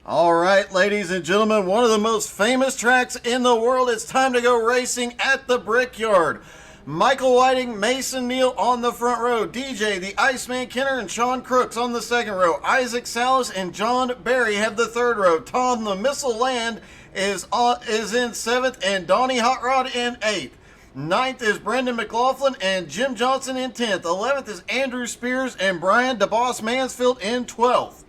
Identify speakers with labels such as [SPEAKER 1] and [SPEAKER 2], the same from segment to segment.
[SPEAKER 1] All right, ladies and gentlemen, one of the most famous tracks in the world. It's time to go racing at the Brickyard. Michael Whiting, Mason Neal on the front row. DJ, the Iceman Kenner, and Sean Crooks on the second row. Isaac Salas and John Barry have the third row. Tom the Missile Land is in seventh, and Donnie Hot Rod in eighth. Ninth is Brendan Mclaughlin and Jim Johnson in 10th. 11th is Andrew Spears and Brian DeBoss Mansfield in 12th.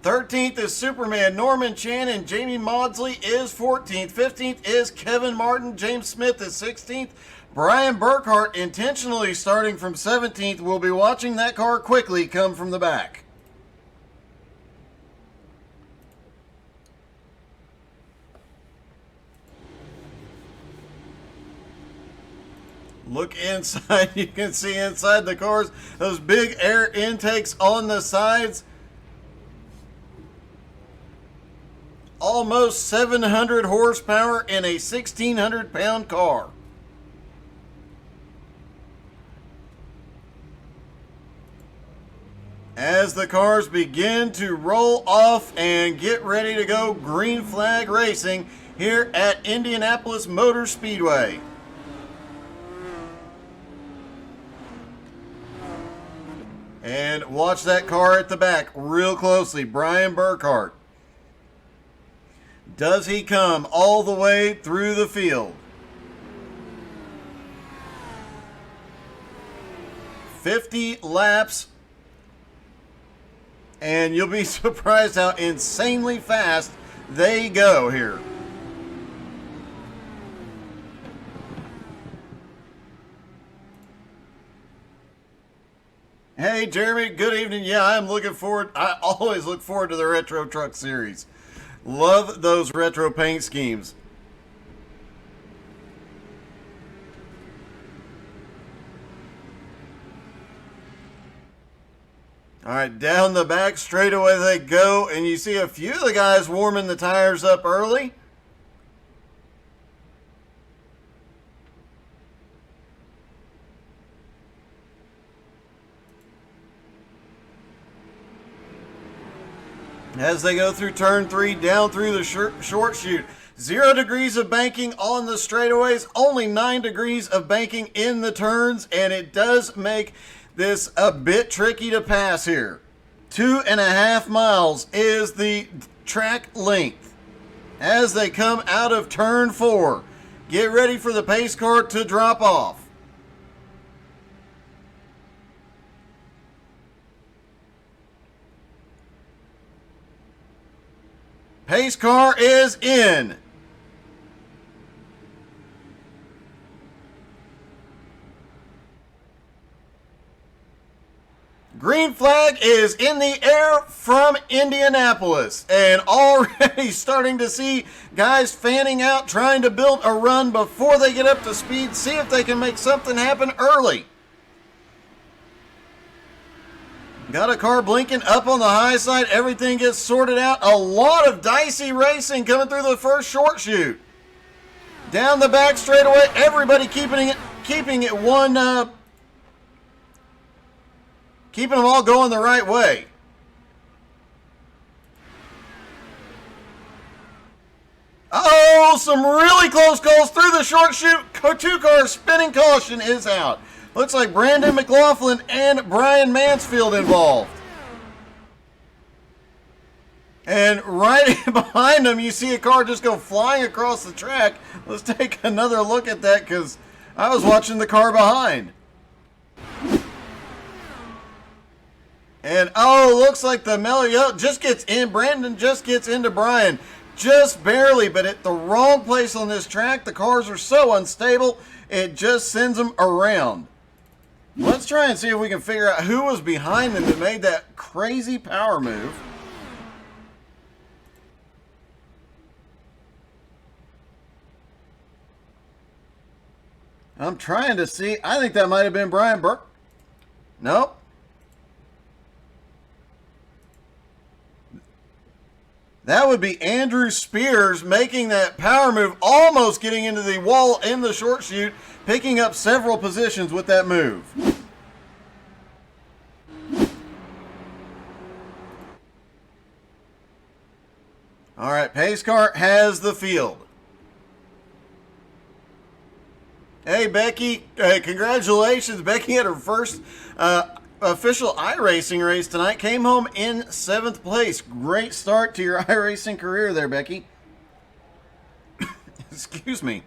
[SPEAKER 1] 13th is Superman Norman Chan and Jamie Maudsley is 14th. 15th is Kevin Martin. James Smith is 16th. Brian Burkhart, intentionally starting from 17th, will be watching that car quickly come from the back. Look inside. You can see inside the cars those big air intakes on the sides. Almost 700 horsepower in a 1,600-pound car. As the cars begin to roll off and get ready to go green flag racing here at Indianapolis Motor Speedway. And watch that car at the back real closely. Brian Burkhart. Does he come all the way through the field? 50 laps. And you'll be surprised how insanely fast they go here. Hey, Jeremy, good evening. Yeah, I'm looking forward. I always look forward to the Retro Truck Series. Love those retro paint schemes. All right, down the back straightaway they go, and you see a few of the guys warming the tires up early. As they go through turn 3, down through the short chute. 0 degrees of banking on the straightaways, only 9 degrees of banking in the turns, and it does make this a bit tricky to pass here. 2.5 miles is the track length. As they come out of turn 4, get ready for the pace car to drop off. Pace car is in. Green flag is in the air from Indianapolis, and already starting to see guys fanning out, trying to build a run before they get up to speed, see if they can make something happen early. Got a car blinking up on the high side. Everything gets sorted out. A lot of dicey racing coming through the first short chute. Down the back straightaway, everybody keeping it one, keeping them all going the right way. Oh, some really close calls through the short chute. 2 cars spinning caution is out. Looks like Brandon Mclaughlin and Brian Mansfield involved. And right behind them, you see a car just go flying across the track. Let's take another look at that because I was watching the car behind. And oh, looks like the Mello just gets in. Brandon just gets into Brian. Just barely, but at the wrong place on this track. The cars are so unstable, it just sends them around. Let's try and see if we can figure out who was behind them that made that crazy power move. I'm trying to see. I think that might have been Brian Burke. Nope. That would be Andrew Spears making that power move, almost getting into the wall in the short chute, picking up several positions with that move. All right, pace car has the field. Hey, Becky. Hey, congratulations. Becky had her first official iRacing race tonight. Came home in 7th place. Great start to your iRacing career there, Becky. Excuse me.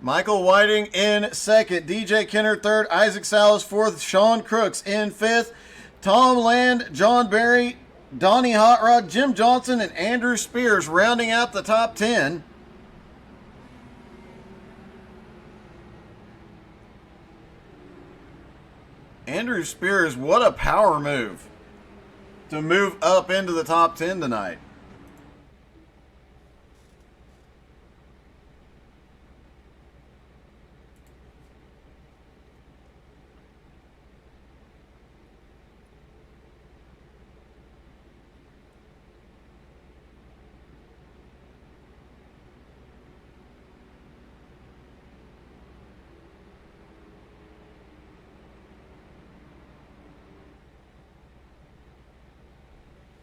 [SPEAKER 1] Michael Whiting in 2nd. DJ Kenner 3rd. Isaac Salas 4th. Sean Crooks in 5th. Tom Land, John Barry, Donnie Hot Rod, Jim Johnson, and Andrew Spears rounding out the top 10. Andrew Spears, what a power move to move up into the top 10 tonight.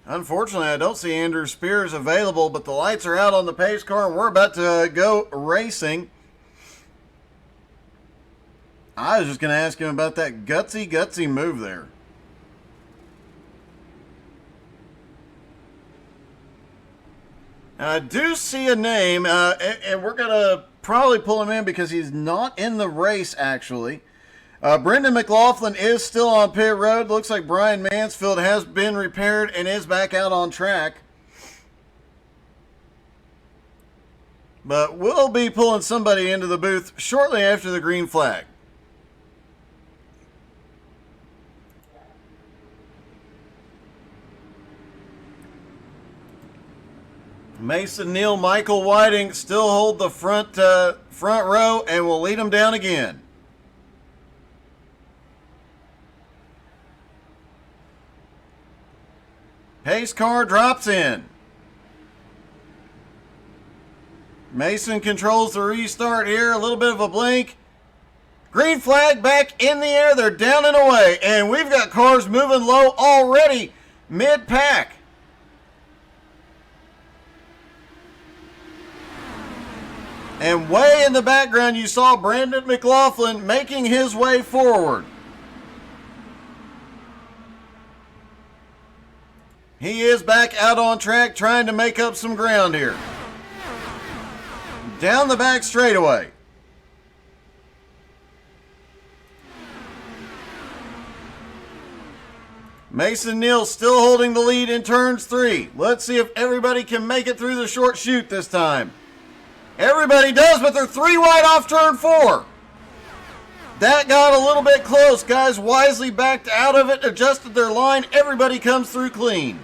[SPEAKER 1] Unfortunately, I don't see Andrew Spears available, but the lights are out on the pace car, and we're about to go racing. I was just going to ask him about that gutsy move there. I do see a name, and we're going to probably pull him in because he's not in the race, actually. Brendan Mclaughlin is still on pit road. Looks like Brian Mansfield has been repaired and is back out on track. But we'll be pulling somebody into the booth shortly after the green flag. Mason Neal, Michael Whiting still hold the front row, and we'll lead them down again. Pace car drops in. Mason controls the restart here. A little bit of a blink. Green flag back in the air. They're down and away. And we've got cars moving low already mid-pack. And way in the background, you saw Brandon Mclaughlin making his way forward. He is back out on track trying to make up some ground here. Down the back straightaway. Mason Neal still holding the lead in turns 3. Let's see if everybody can make it through the short chute this time. Everybody does, but they're 3 wide off turn 4. That got a little bit close. Guys wisely backed out of it, adjusted their line. Everybody comes through clean.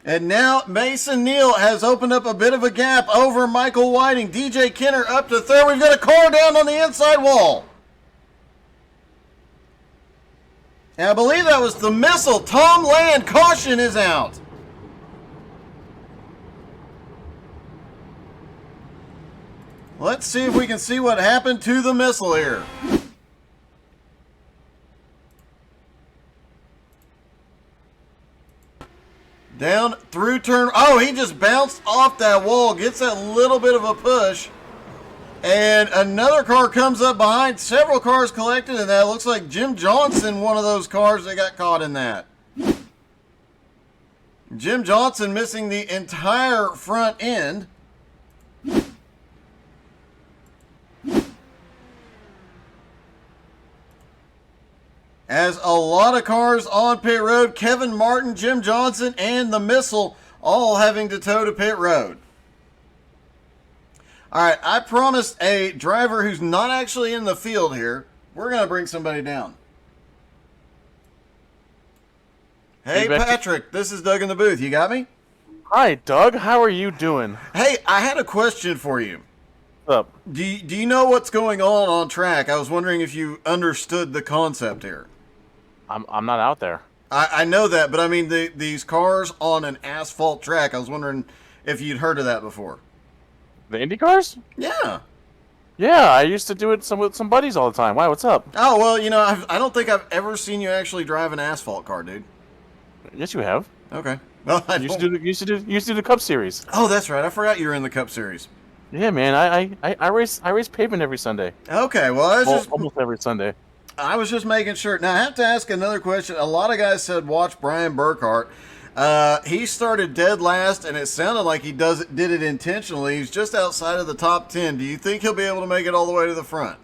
[SPEAKER 1] And now Mason Neal has opened up a bit of a gap over Michael Whiting. DJ Kenner up to 3rd. We've got a car down on the inside wall. And I believe that was the missile. Tom Land, caution is out. Let's see if we can see what happened to the missile here. Down through turn. Oh, he just bounced off that wall. Gets that little bit of a push. And another car comes up behind. Several cars collected in that. Looks like Jim Johnson, one of those cars that got caught in that. Jim Johnson missing the entire front end. As a lot of cars on pit road, Kevin Martin, Jim Johnson, and the missile all having to tow to pit road. All right, I promised a driver who's not actually in the field here. We're going to bring somebody down. Hey, Patrick, this is Doug in the booth. You got me?
[SPEAKER 2] Hi, Doug. How are you doing?
[SPEAKER 1] Hey, I had a question for you.
[SPEAKER 2] What's up?
[SPEAKER 1] Do you know what's going on track? I was wondering if you understood the concept here.
[SPEAKER 2] I'm not out there.
[SPEAKER 1] I know that, but I mean these cars on an asphalt track. I was wondering if you'd heard of that before.
[SPEAKER 2] The Indy cars?
[SPEAKER 1] Yeah.
[SPEAKER 2] Yeah, I used to do it with some buddies all the time. Why? What's up?
[SPEAKER 1] Oh, well, I don't think I've ever seen you actually drive an asphalt car, dude.
[SPEAKER 2] Yes, you have.
[SPEAKER 1] Okay. Well, I
[SPEAKER 2] You used
[SPEAKER 1] don't.
[SPEAKER 2] to do you used to do the Cup Series.
[SPEAKER 1] Oh, that's right. I forgot you were in the Cup Series.
[SPEAKER 2] Yeah, man. I race pavement every Sunday.
[SPEAKER 1] Okay, well,
[SPEAKER 2] Well, almost every Sunday.
[SPEAKER 1] I was just making sure. Now, I have to ask another question. A lot of guys said watch Brian Burkhart. He started dead last, and it sounded like he did it intentionally. He's just outside of the top 10. Do you think he'll be able to make it all the way to the front?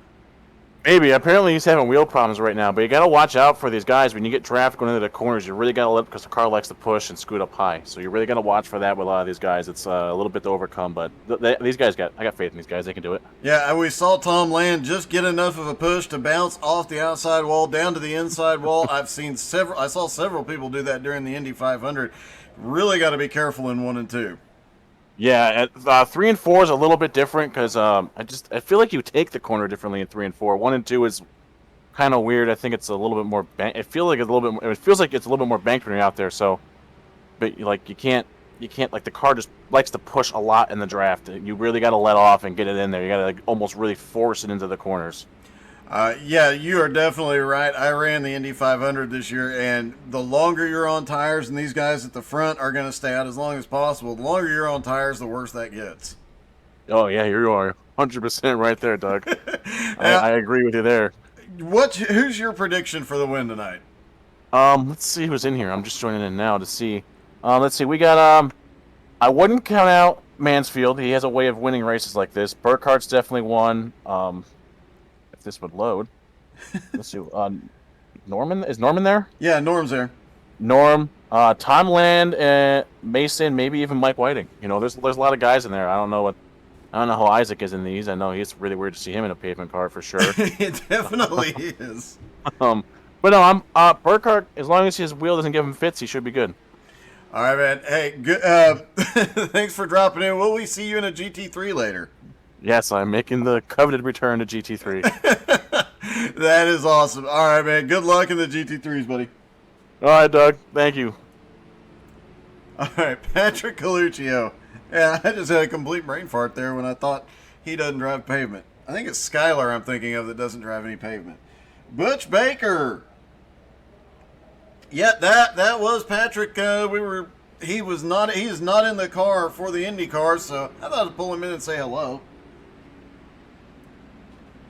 [SPEAKER 2] Maybe. Apparently, he's having wheel problems right now. But you got to watch out for these guys. When you get traffic going into the corners, you really got to because the car likes to push and scoot up high. So you really got to watch for that with a lot of these guys. It's a little bit to overcome, but these guys I got faith in these guys. They can do it.
[SPEAKER 1] Yeah, we saw Tom Land just get enough of a push to bounce off the outside wall down to the inside wall. I saw several people do that during the Indy 500. Really got to be careful in 1 and 2.
[SPEAKER 2] Yeah, 3 and 4 is a little bit different because I feel like you take the corner differently in 3 and 4. 1 and 2 is kind of weird. I think it's a little bit more. It feels like it's a little bit more banked when you're out there. So, but like you can't like the car just likes to push a lot in the draft. You really got to let off and get it in there. You got to like almost really force it into the corners.
[SPEAKER 1] Yeah, you are definitely right. I ran the Indy 500 this year, and the longer you're on tires, and these guys at the front are going to stay out as long as possible, the longer you're on tires, the worse that gets.
[SPEAKER 2] Oh yeah, you are 100% right there, Doug. I agree with you there.
[SPEAKER 1] Who's your prediction for the win tonight?
[SPEAKER 2] Let's see who's in here. I'm just joining in now to see. Let's see. We got I wouldn't count out Mansfield. He has a way of winning races like this. Burkhart's definitely won. If this would load. Let's see. Norman is Norman there?
[SPEAKER 1] Yeah, Norm's there.
[SPEAKER 2] Norm, Tom Land, Mason, maybe even Mike Whiting. You know, there's a lot of guys in there. I don't know how Isaac is in these. I know it's really weird to see him in a pavement car for sure.
[SPEAKER 1] It definitely is.
[SPEAKER 2] But no, I'm Burkhart. As long as his wheel doesn't give him fits, he should be good.
[SPEAKER 1] All right, man. Hey, good. Thanks for dropping in. Will we see you in a GT3 later?
[SPEAKER 2] Yes, I'm making the coveted return to GT3.
[SPEAKER 1] That is awesome. All right, man. Good luck in the GT3s, buddy.
[SPEAKER 2] All right, Doug. Thank you.
[SPEAKER 1] All right, Patrick Caluccio. Yeah, I just had a complete brain fart there when I thought he doesn't drive pavement. I think it's Skylar I'm thinking of that doesn't drive any pavement. Butch Baker. Yeah, that was Patrick. He is not in the car for the Indy car, so I thought I'd pull him in and say hello.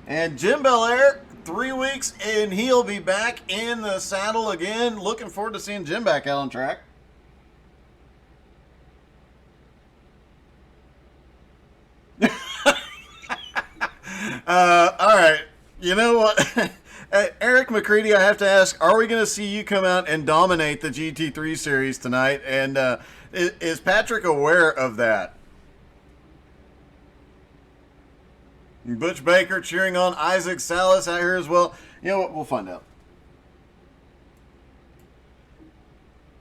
[SPEAKER 1] And Jim Belair, 3 weeks, and he'll be back in the saddle again. Looking forward to seeing Jim back out on track. All right. You know what? Eric McCready, I have to ask, are we going to see you come out and dominate the GT3 series tonight? And is Patrick aware of that? Butch Baker cheering on Isaac Salas out here as well. You know what? We'll find out.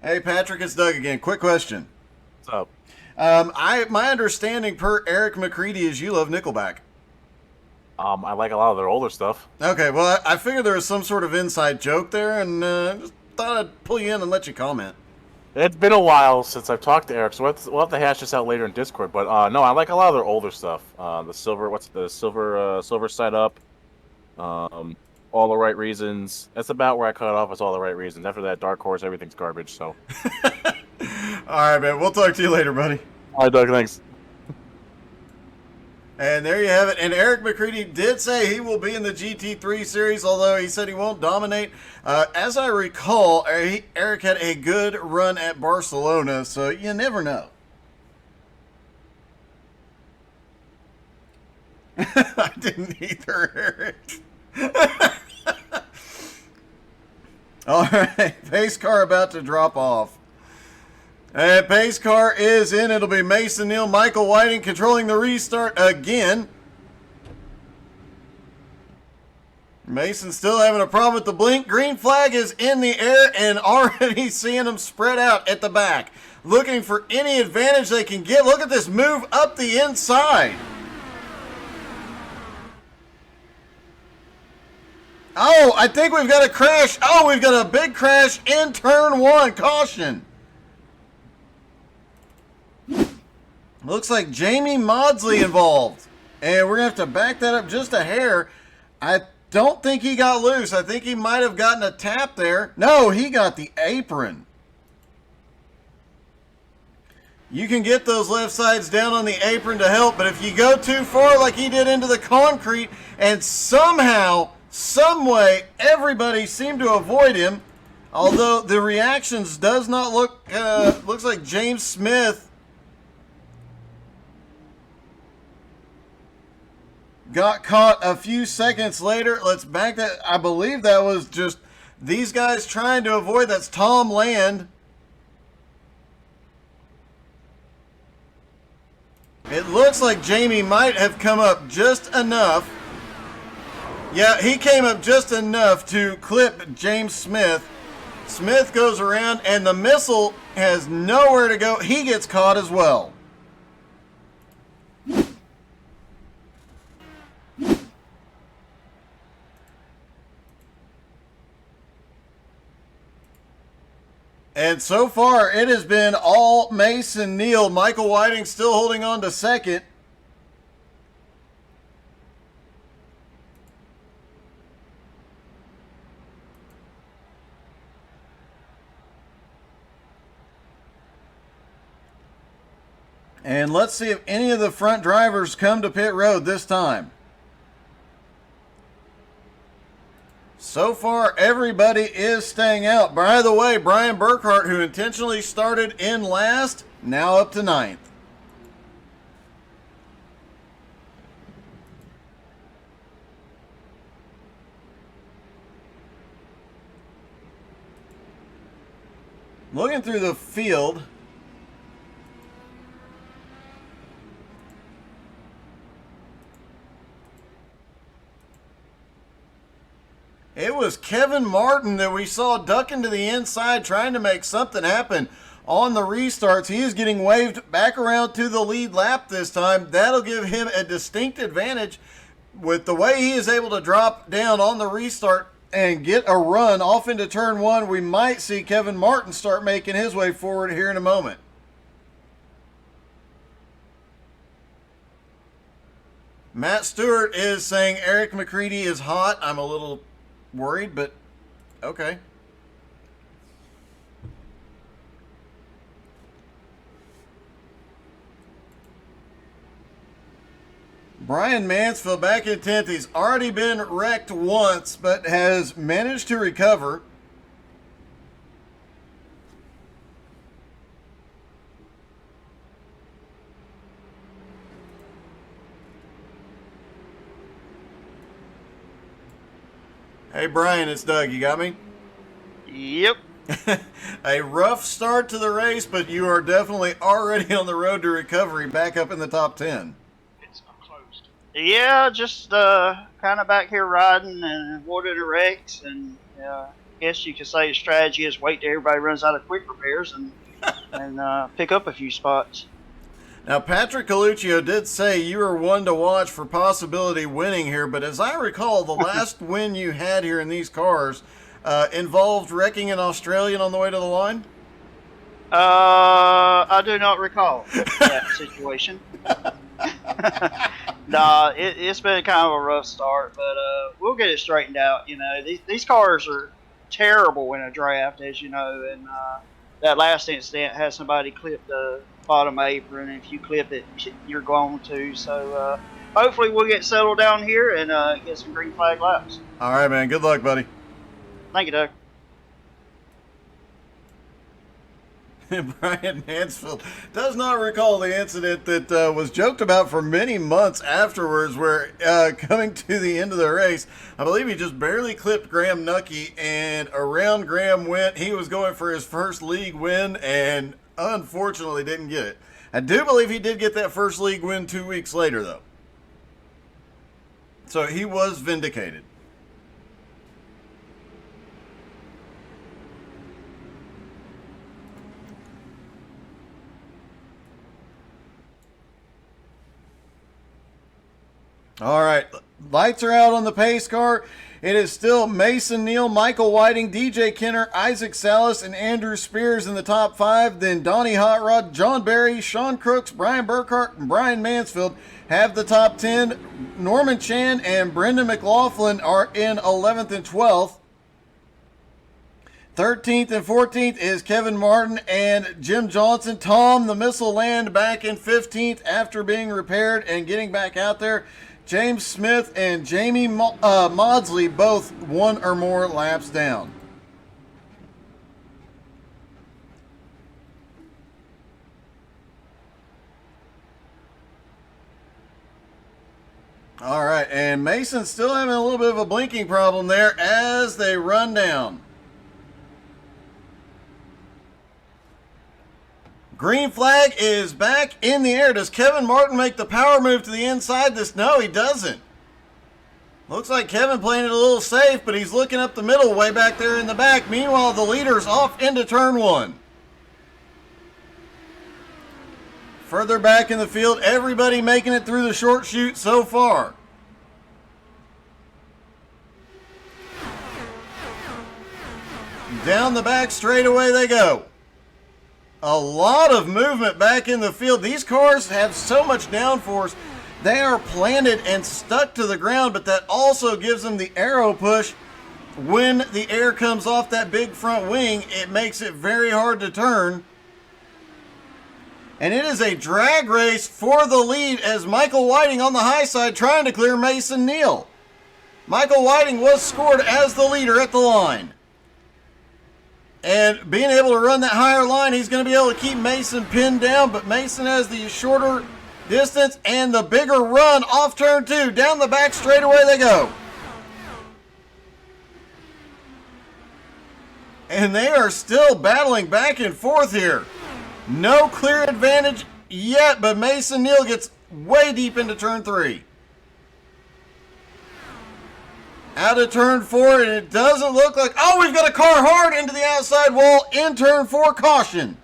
[SPEAKER 1] Hey, Patrick, it's Doug again. Quick question.
[SPEAKER 2] What's up?
[SPEAKER 1] My understanding per Eric McCready is you love Nickelback.
[SPEAKER 2] I like a lot of their older stuff.
[SPEAKER 1] Okay, well, I figured there was some sort of inside joke there, and just thought I'd pull you in and let you comment.
[SPEAKER 2] It's been a while since I've talked to Eric, so we'll have to hash this out later in Discord. But no, I like a lot of their older stuff. The silver side up, all the right reasons. That's about where I cut off. It's all the right reasons. After that, Dark Horse, everything's garbage. So.
[SPEAKER 1] All right, man. We'll talk to you later, buddy.
[SPEAKER 2] All right, Doug. Thanks.
[SPEAKER 1] And there you have it. And Eric McCready did say he will be in the GT3 series, although he said he won't dominate. As I recall, Eric had a good run at Barcelona, so you never know. I didn't either, Eric. All right, pace car about to drop off. And pace car is in. It'll be Mason Neal, Michael Whiting controlling the restart again. Mason still having a problem with the blink. Green flag is in the air and already seeing them spread out at the back. Looking for any advantage they can get. Look at this move up the inside. Oh, I think we've got a crash. Oh, we've got a big crash in turn one. Caution. Looks like Jamie Maudsley involved. And we're going to have to back that up just a hair. I don't think he got loose. I think he might have gotten a tap there. No, he got the apron. You can get those left sides down on the apron to help, but if you go too far like he did into the concrete, and somehow, some way, everybody seemed to avoid him, although the reactions does not look, looks like James Smith got caught a few seconds later. Let's back that. I believe that was just these guys trying to avoid. That's Tom Land. It looks like Jamie might have come up just enough. Yeah, he came up just enough to clip James Smith. Smith goes around, and the missile has nowhere to go. He gets caught as well. And so far, it has been all Mason Neal. Michael Whiting still holding on to second. And let's see if any of the front drivers come to pit road this time. So far, everybody is staying out. By the way, Brian Burkhart, who intentionally started in last, now up to ninth. Looking through the field, it was Kevin Martin that we saw ducking to the inside, trying to make something happen on the restarts. He is getting waved back around to the lead lap this time. That'll give him a distinct advantage with the way he is able to drop down on the restart and get a run off into turn one. We might see Kevin Martin start making his way forward here in a moment. Matt Stewart is saying Eric McCready is hot. I'm a little worried, but okay. Brian Mansfield back in 10th. He's already been wrecked once, but has managed to recover. Hey, Brian, it's Doug. You got me?
[SPEAKER 3] Yep.
[SPEAKER 1] A rough start to the race, but you are definitely already on the road to recovery, back up in the top 10.
[SPEAKER 3] It's closed. Yeah, just kind of back here riding and avoiding the wrecks, and I guess you could say the strategy is wait till everybody runs out of quick repairs and pick up a few spots.
[SPEAKER 1] Now, Patrick Caluccio did say you were one to watch for possibility winning here, but as I recall, the last win you had here in these cars involved wrecking an Australian on the way to the line?
[SPEAKER 3] I do not recall that situation. Nah, it's been kind of a rough start, but we'll get it straightened out. You know, these cars are terrible in a draft, as you know, and that last incident had somebody clip the bottom apron, and if you clip it, you're going to. So hopefully we'll get settled down here and get some green flag laps.
[SPEAKER 1] All right, man. Good luck, buddy.
[SPEAKER 3] Thank you, Doug.
[SPEAKER 1] Brian Mansfield does not recall the incident that was joked about for many months afterwards, where coming to the end of the race, I believe he just barely clipped Graham Nucky, and around Graham went. He was going for his first league win and unfortunately didn't get it. I do believe he did get that first league win 2 weeks later, though. So he was vindicated. All right, lights are out on the pace car. It is still Mason Neal, Michael Whiting, DJ Kenner, Isaac Salas, and Andrew Spears in the top 5. Then Donnie Hot Rod, John Barry, Sean Crooks, Brian Burkhart, and Brian Mansfield have the top 10. Norman Chan and Brendan McLaughlin are in 11th and 12th. 13th and 14th is Kevin Martin and Jim Johnson. Tom the Missile Land back in 15th after being repaired and getting back out there. James Smith and Jamie Maudsley both 1 or more laps down. All right, and Mason's still having a little bit of a blinking problem there as they run down. Green flag is back in the air. Does Kevin Martin make the power move to the inside this? No, he doesn't. Looks like Kevin playing it a little safe, but he's looking up the middle way back there in the back. Meanwhile, the leader's off into turn 1. Further back in the field, everybody making it through the short chute so far. Down the back straightaway they go. A lot of movement back in the field. These cars have so much downforce. They are planted and stuck to the ground, but that also gives them the aero push. When the air comes off that big front wing, it makes it very hard to turn. And it is a drag race for the lead as Michael Whiting on the high side trying to clear Mason Neal. Michael Whiting was scored as the leader at the line. And being able to run that higher line, he's going to be able to keep Mason pinned down, but Mason has the shorter distance and the bigger run off turn 2. Down the back straightaway they go. And they are still battling back and forth here. No clear advantage yet, but Mason Neal gets way deep into turn 3. Out of turn 4, and it doesn't look like... Oh, we've got a car hard into the outside wall in turn 4. Caution.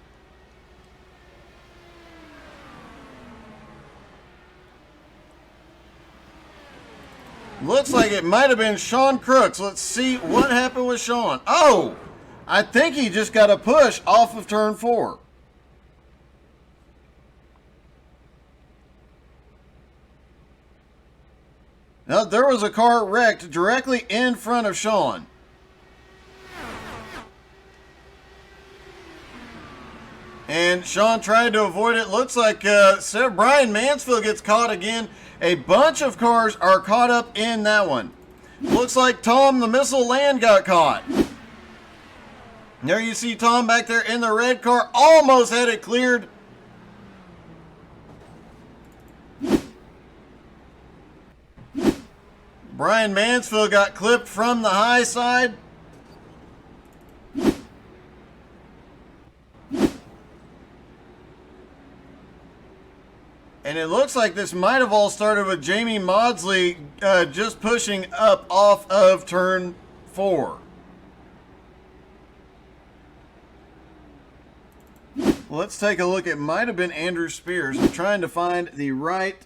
[SPEAKER 1] Looks like it might have been Sean Crooks. Let's see what happened with Sean. Oh, I think he just got a push off of turn 4. Now, there was a car wrecked directly in front of Sean. And Sean tried to avoid it. Looks like Brian Mansfield gets caught again. A bunch of cars are caught up in that one. Looks like Tom the Missile Land got caught. There you see Tom back there in the red car. Almost had it cleared. Brian Mansfield got clipped from the high side. And it looks like this might have all started with Jamie Maudsley just pushing up off of turn 4. Let's take a look. It might have been Andrew Spears. I'm trying to find the right...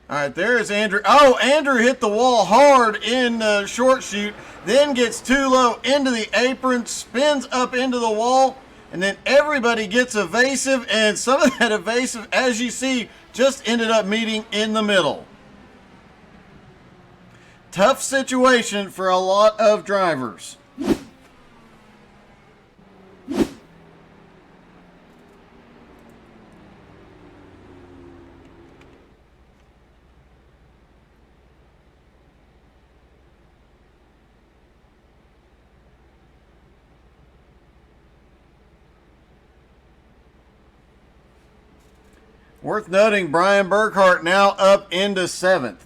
[SPEAKER 1] All right, there's Andrew. Oh, Andrew hit the wall hard in short chute, then gets too low into the apron, spins up into the wall, and then everybody gets evasive, and some of that evasive, as you see, just ended up meeting in the middle. Tough situation for a lot of drivers. Worth noting, Brian Burkhart now up into 7th.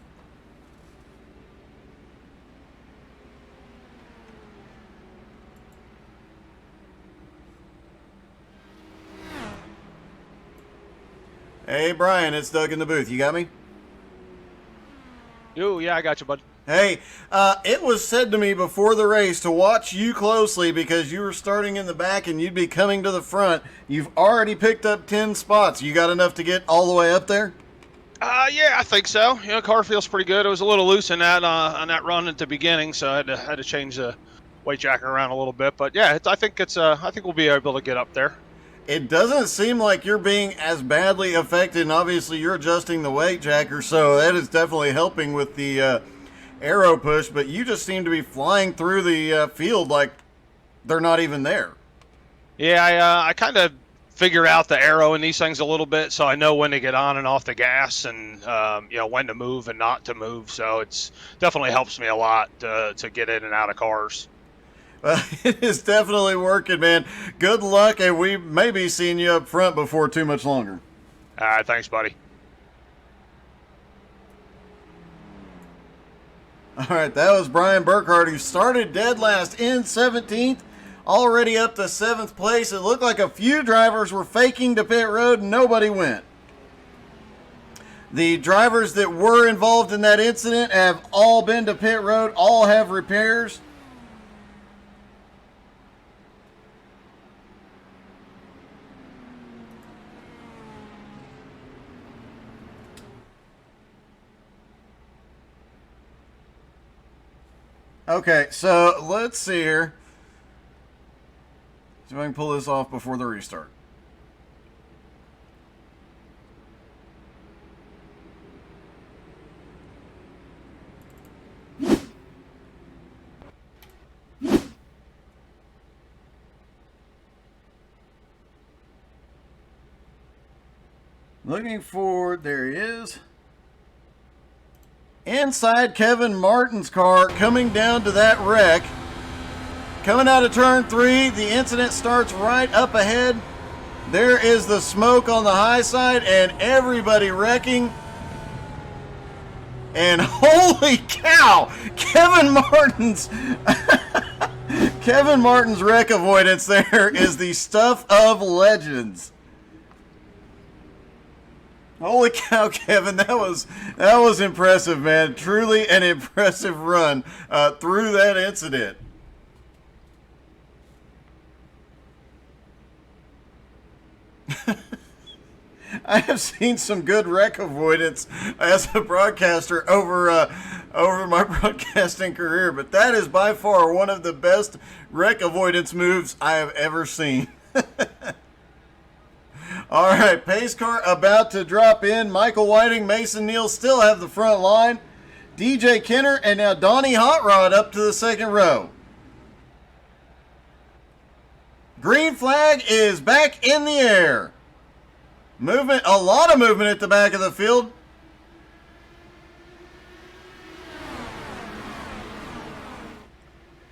[SPEAKER 1] Hey, Brian, it's Doug in the booth. You got me?
[SPEAKER 4] Yo, yeah, I got you, bud.
[SPEAKER 1] Hey, it was said to me before the race to watch you closely because you were starting in the back and you'd be coming to the front. You've already picked up 10 spots. You got enough to get all the way up there?
[SPEAKER 4] Yeah, I think so. Car feels pretty good. It was a little loose in that on that run at the beginning, so I had to change the weight jacker around a little bit. But yeah, I think we'll be able to get up there.
[SPEAKER 1] It doesn't seem like you're being as badly affected, and obviously you're adjusting the weight jacker, so that is definitely helping with the aero push, but you just seem to be flying through the field like they're not even there.
[SPEAKER 4] Yeah, I kind of figured out the aero in these things a little bit, so I know when to get on and off the gas, and when to move and not to move. So it's definitely helps me a lot to get in and out of cars.
[SPEAKER 1] Well, it is definitely working, man. Good luck, and we may be seeing you up front before too much longer.
[SPEAKER 4] All right, thanks, buddy.
[SPEAKER 1] All right, that was Brian Burkhardt, who started dead last in 17th, already up to 7th place. It looked like a few drivers were faking to pit road, and nobody went. The drivers that were involved in that incident have all been to pit road, all have repairs. Okay, so let's see here. See if I can pull this off before the restart. Looking forward, there he is. Inside Kevin Martin's car, coming down to that wreck. Coming out of turn 3, the incident starts right up ahead. There is the smoke on the high side and everybody wrecking. And holy cow, Kevin Martin's wreck avoidance there is the stuff of legends. Holy cow, Kevin, that was impressive, man. Truly an impressive run through that incident. I have seen some good wreck avoidance as a broadcaster over my broadcasting career, but that is by far one of the best wreck avoidance moves I have ever seen. All right, pace car about to drop in. Michael Whiting, Mason Neal still have the front line. DJ Kenner and now Donnie Hot Rod up to the second row. Green flag is back in the air. Movement, a lot of movement at the back of the field.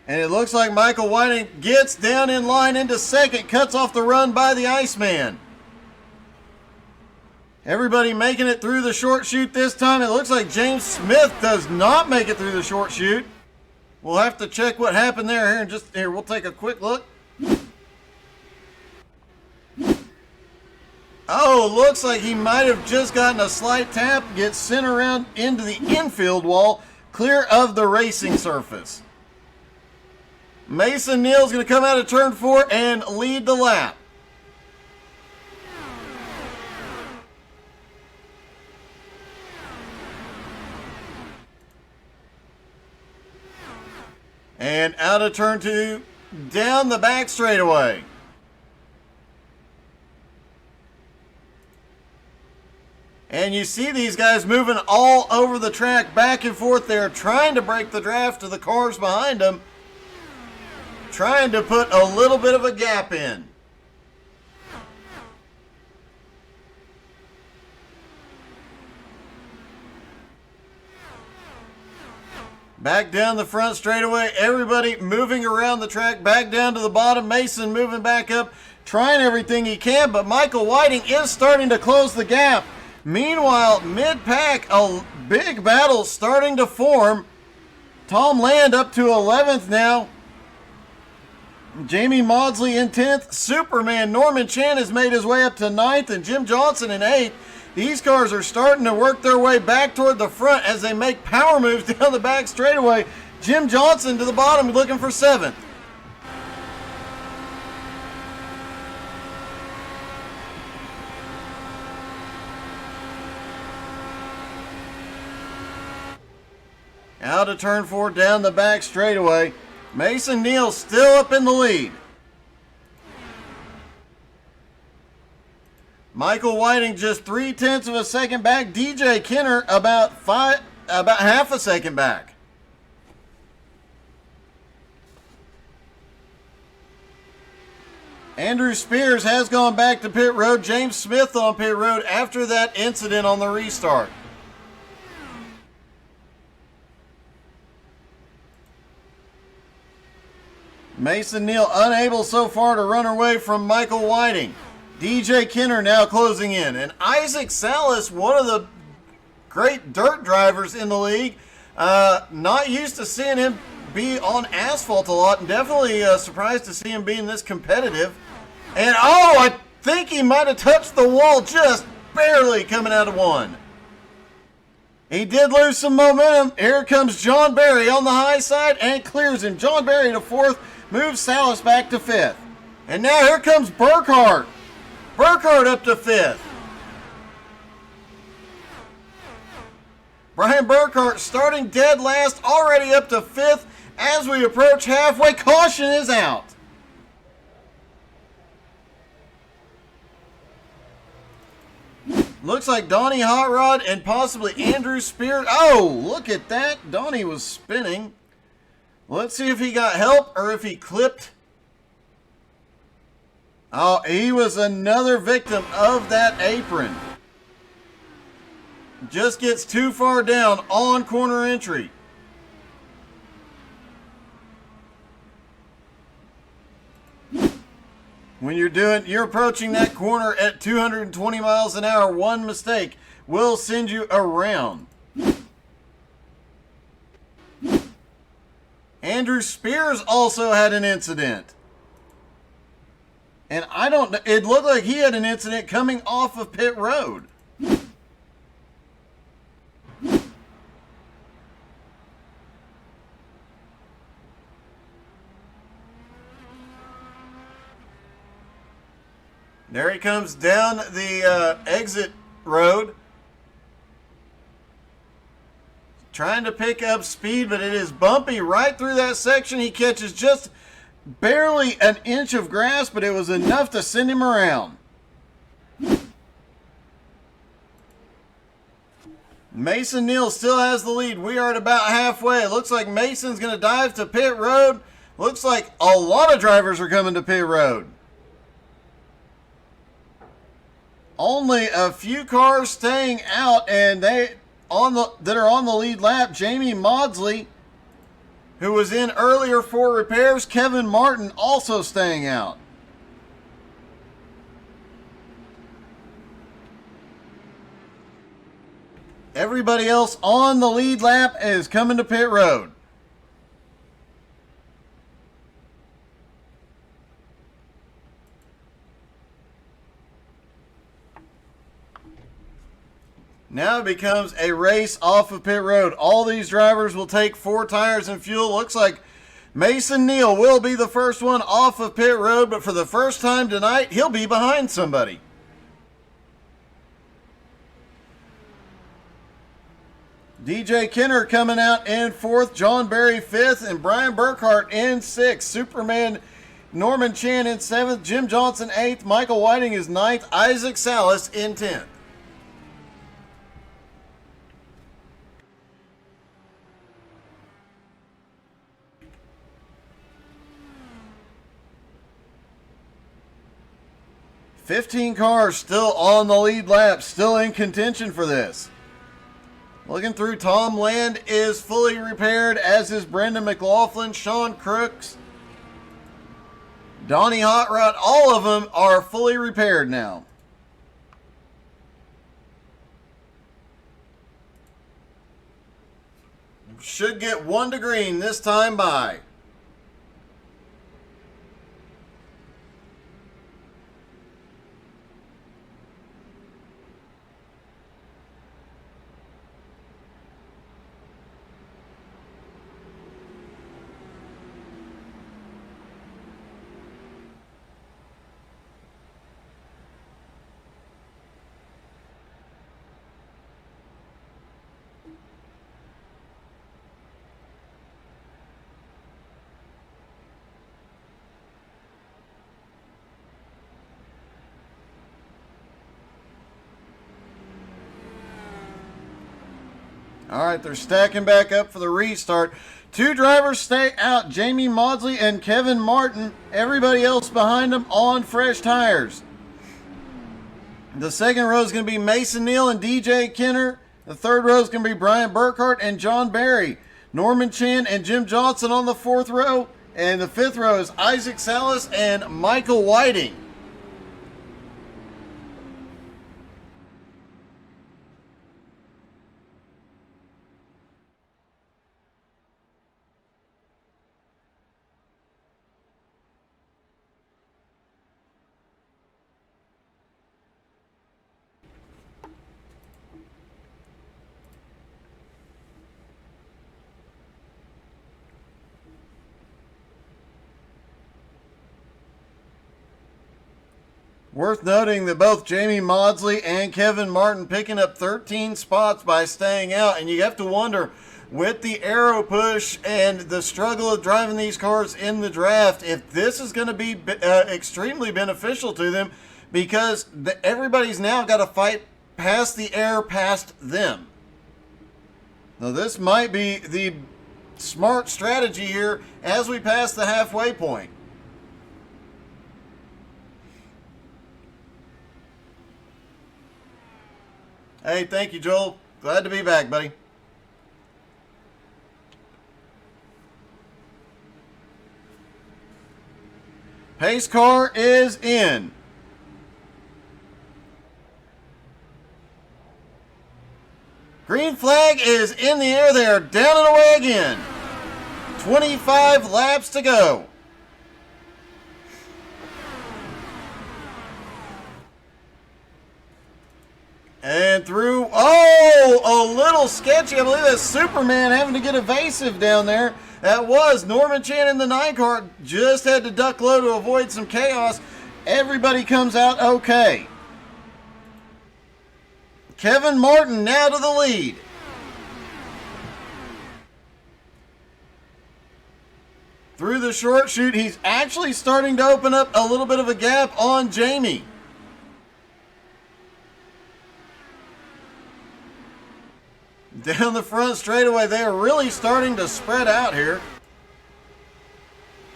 [SPEAKER 1] And it looks like Michael Whiting gets down in line into second, cuts off the run by the Iceman. Everybody making it through the short chute this time. It looks like James Smith does not make it through the short chute. We'll have to check what happened there here in just here. We'll take a quick look. Oh, looks like he might have just gotten a slight tap, gets sent around into the infield wall, clear of the racing surface. Mason Neal's going to come out of turn 4 and lead the lap. And out of turn 2, down the back straightaway. And you see these guys moving all over the track, back and forth. They're trying to break the draft of the cars behind them. Trying to put a little bit of a gap in. Back down the front straightaway, everybody moving around the track, back down to the bottom. Mason moving back up, trying everything he can, but Michael Whiting is starting to close the gap. Meanwhile, mid-pack, a big battle starting to form. Tom Land up to 11th now. Jamie Maudsley in 10th. Superman Norman Chan has made his way up to 9th, and Jim Johnson in 8th. These cars are starting to work their way back toward the front as they make power moves down the back straightaway. Jim Johnson to the bottom looking for 7th. Out of turn 4 down the back straightaway. Mason Neal still up in the lead. Michael Whiting just 0.3 of a second back. DJ Kenner about half a second back. Andrew Spears has gone back to pit road. James Smith on pit road after that incident on the restart. Mason Neal unable so far to run away from Michael Whiting. DJ Kenner now closing in. And Isaac Salas, one of the great dirt drivers in the league, not used to seeing him be on asphalt a lot, and definitely surprised to see him being this competitive. And I think he might have touched the wall just barely coming out of 1. He did lose some momentum. Here comes John Barry on the high side and clears him. John Barry to 4th, moves Salas back to 5th. And now here comes Burkhart. Burkhart up to 5th. Brian Burkhart starting dead last, already up to 5th. As we approach halfway, caution is out. Looks like Donnie Hot Rod and possibly Andrew Spears. Oh, look at that. Donnie was spinning. Let's see if he got help or if he clipped. Oh, he was another victim of that apron. Just gets too far down on corner entry. When you're approaching that corner at 220 miles an hour, one mistake will send you around. Andrew Spears also had an incident. And it looked like he had an incident coming off of pit road. There he comes down the exit road. Trying to pick up speed, but it is bumpy right through that section. He catches just barely an inch of grass, but it was enough to send him around. Mason Neal still has the lead. We are at about halfway. It looks like Mason's going to dive to pit road. Looks like a lot of drivers are coming to pit road. Only a few cars staying out, and that are on the lead lap. Jamie Maudsley, who was in earlier for repairs. Kevin Martin also staying out. Everybody else on the lead lap is coming to pit road. Now it becomes a race off of pit road. All these drivers will take 4 tires and fuel. Looks like Mason Neal will be the first one off of pit road, but for the first time tonight, he'll be behind somebody. DJ Kenner coming out in 4th, John Barry 5th, and Brian Burkhart in 6th. Superman Norman Chan in 7th, Jim Johnson 8th, Michael Whiting is 9th, Isaac Salas in 10th. "15 cars still on the lead lap, still in contention for this." Looking through, Tom Land is fully repaired, as is Brendan McLaughlin, Sean Crooks, Donnie Hot Rod. All of them are fully repaired now. Should get 1 to green this time by. All right, they're stacking back up for the restart. 2 drivers stay out, Jamie Maudsley and Kevin Martin. Everybody else behind them on fresh tires. The second row is going to be Mason Neal and DJ Kenner. The third row is going to be Brian Burkhart and John Barry. Norman Chan and Jim Johnson on the 4th row. And the 5th row is Isaac Salas and Michael Whiting. Worth noting that both Jamie Maudsley and Kevin Martin picking up 13 spots by staying out. And you have to wonder, with the aero push and the struggle of driving these cars in the draft, if this is going to be extremely beneficial to them, because everybody's now got to fight past the air past them. Now this might be the smart strategy here as we pass the halfway point. Hey, thank you, Joel. Glad to be back, buddy. Pace car is in. Green flag is in the air. They are down and away again. 25 laps to go. And through, a little sketchy. I believe that's Superman having to get evasive down there. That was Norman Chan in the 9 car. Just had to duck low to avoid some chaos. Everybody comes out okay. Kevin Martin now to the lead. Through the short chute, he's actually starting to open up a little bit of a gap on Jamie. Down the front straightaway, they are really starting to spread out here.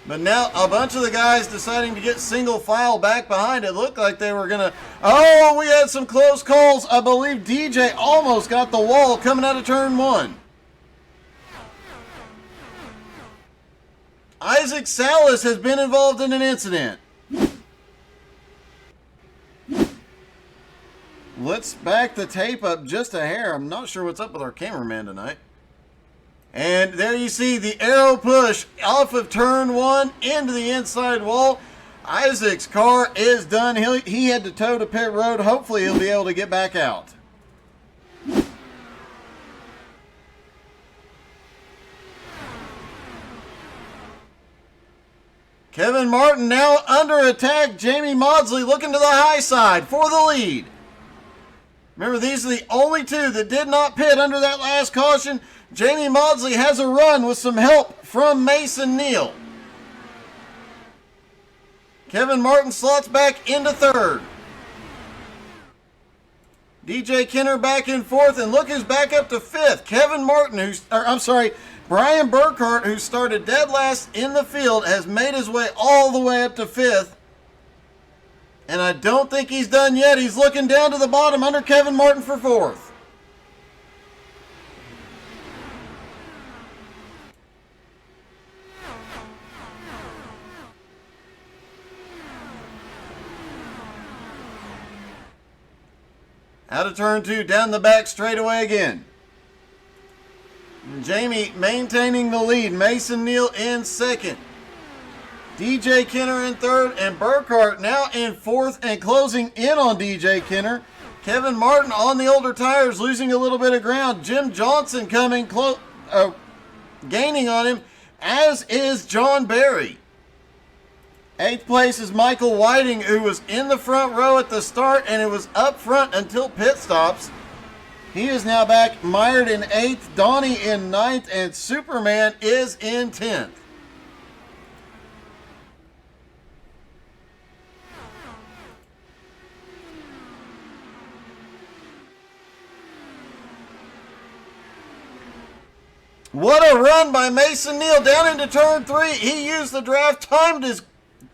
[SPEAKER 1] But now a bunch of the guys deciding to get single file back behind. It looked like they were going to... Oh, we had some close calls. I believe DJ almost got the wall coming out of turn 1. Isaac Salas has been involved in an incident. Let's back the tape up just a hair. I'm not sure what's up with our cameraman tonight. And there you see the aero push off of turn 1 into the inside wall. Isaac's car is done. He had to tow to pit road. Hopefully he'll be able to get back out. Kevin Martin now under attack. Jamie Maudsley looking to the high side for the lead. Remember, these are the only 2 that did not pit under that last caution. Jamie Maudsley has a run with some help from Mason Neal. Kevin Martin slots back into 3rd. DJ Kenner back in 4th, and look who's back up to 5th. Kevin Martin, Brian Burkhart, who started dead last in the field, has made his way all the way up to 5th. And I don't think he's done yet. He's looking down to the bottom under Kevin Martin for 4th. Out of turn 2, down the back straightaway again. Jamie maintaining the lead. Mason Neal in 2nd. DJ Kenner in 3rd, and Burkhart now in 4th and closing in on DJ Kenner. Kevin Martin on the older tires, losing a little bit of ground. Jim Johnson coming close, gaining on him, as is John Barry. 8th place is Michael Whiting, who was in the front row at the start, and it was up front until pit stops. He is now back mired in 8th, Donnie in 9th, and Superman is in 10th. What a run by Mason Neal down into turn 3. He used the draft, timed his